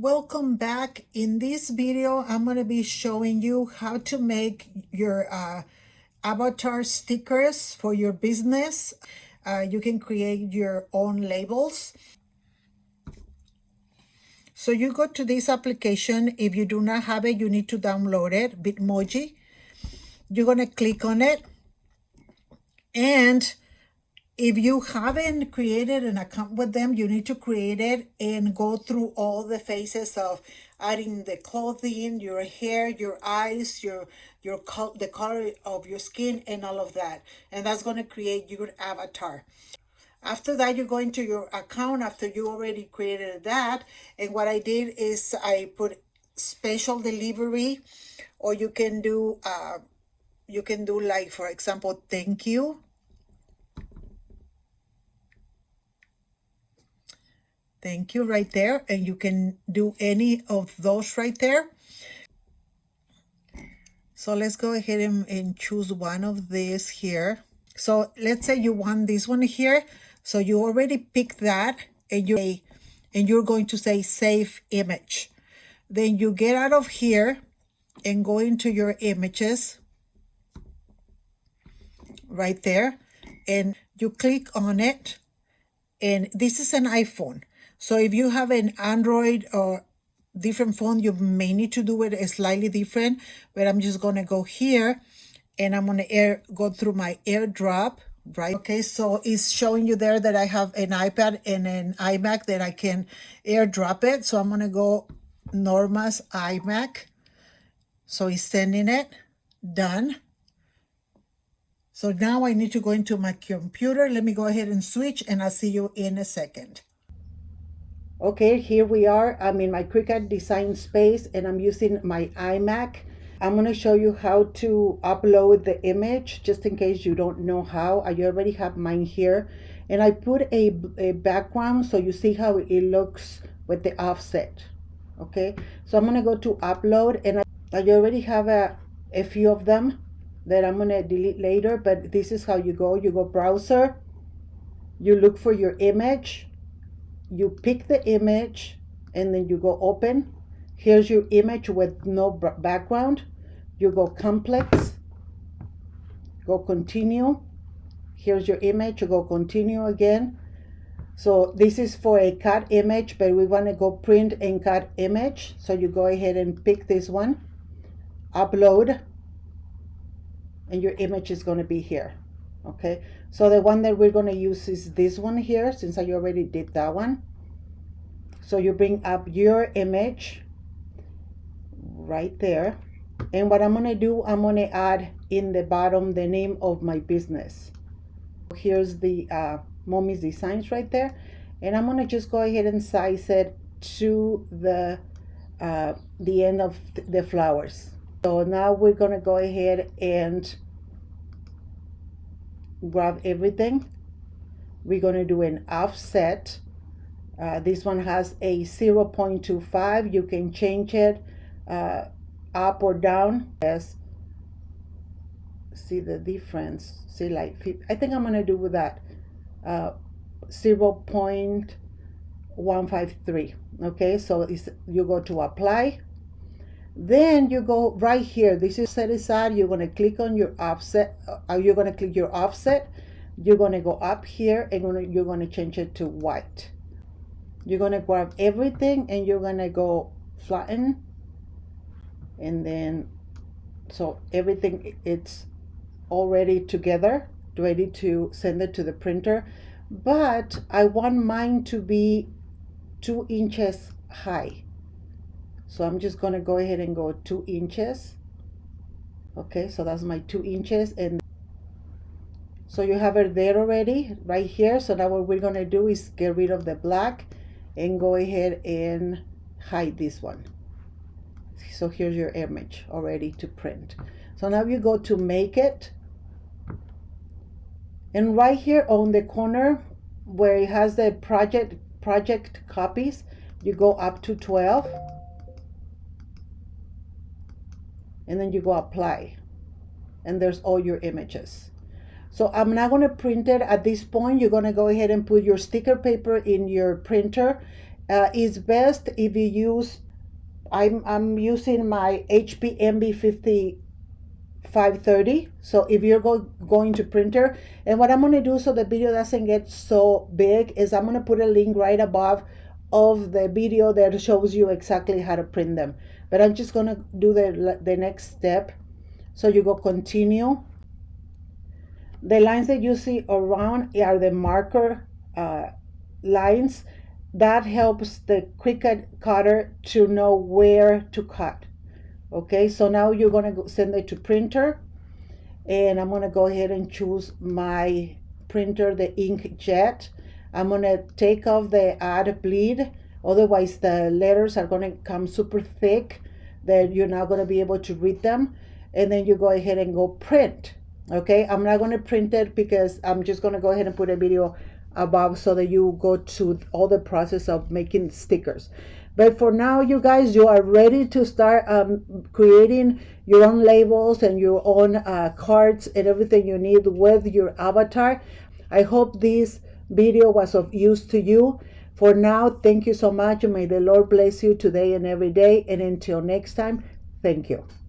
Welcome back. In this video, I'm going to be showing you how to make your avatar stickers for your business. You can create your own labels. So you go to this application. If you do not have it, you need to download it, BITMOJI. You're going to click on it. And if you haven't created an account with them, you need to create it and go through all the phases of adding the clothing, your hair, your eyes, the color of your skin, and all of that. And that's going to create your avatar. After that, you go into your account after you already created that. And what I did is I put special delivery, or you can do like, for example, thank you. Thank you right there. And you can do any of those right there. So let's go ahead and choose one of these here. So let's say you want this one here. So you already picked that and you're going to say save image. Then you get out of here and go into your images right there. And you click on it. And this is an iPhone. So if you have an Android or different phone, you may need to do it slightly different, but I'm just going to go here and I'm going to go through my AirDrop, right? Okay, so it's showing you there that I have an iPad and an iMac that I can AirDrop it. So I'm going to go Norma's iMac. So it's sending it, done. So now I need to go into my computer. Let me go ahead and switch and I'll see you in a second. Okay, here we are. I'm in my Cricut design space and I'm using my iMac. I'm going to show you how to upload the image just in case you don't know how. I already have mine here. And I put a background so you see how it looks with the offset. Okay, so I'm going to go to upload and I already have a few of them that I'm going to delete later. But this is how you go. You go browser. You look for your image. You pick the image and then you go open. Here's your image with no background. You go complex, go continue. Here's your image, you go continue again. So this is for a cut image, but we want to go print and cut image. So you go ahead and pick this one, upload, and your image is going to be here. Okay, so the one that we're going to use is this one here, since I already did that one. So you bring up your image right there. And what I'm going to do, I'm going to add in the bottom the name of my business. Here's the momisdesigsn right there. And I'm going to just go ahead and size it to the end of the flowers. So now we're going to go ahead and grab everything. We're going to do an offset. This one has a 0.25. You can change it up or down. Yes. See the difference. See, like, I think I'm going to do with that 0.153. Okay, so you go to apply. Then you go right here. This is set aside. You're going to click on your offset. You're going to click your offset. You're going to go up here and you're going to change it to white. You're going to grab everything and you're going to go flatten. And then, so everything, it's already together, ready to send it to the printer. But I want mine to be 2 inches high. So I'm just going to go ahead and go 2 inches. Okay, so that's my 2 inches. And so you have it there already, right here. So now what we're going to do is get rid of the black and go ahead and hide this one. So here's your image already to print. So now you go to make it. And right here on the corner where it has the project copies, you go up to 12. And then you go apply. And there's all your images. So I'm not going to print it at this point. You're going to go ahead and put your sticker paper in your printer It's best if you use, I'm using my HP MB 5530. So if you're going to printer, and what I'm going to do so the video doesn't get so big is I'm going to put a link right above of the video that shows you exactly how to print them. But I'm just going to do the next step. So you go continue. The lines that you see around are the marker lines. That helps the Cricut cutter to know where to cut. Okay, so now you're going to send it to printer, and I'm going to go ahead and choose my printer, the inkjet. I'm going to take off the add bleed, otherwise the letters are going to come super thick that you're not going to be able to read them. And then you go ahead and go print. Okay, I'm not going to print it because I'm just going to go ahead and put a video above so that you go to all the process of making stickers. But for now, you guys, you are ready to start creating your own labels and your own cards and everything you need with your avatar. I hope this video was of use to you. For now, thank you so much, and may the Lord bless you today and every day. And until next time, thank you.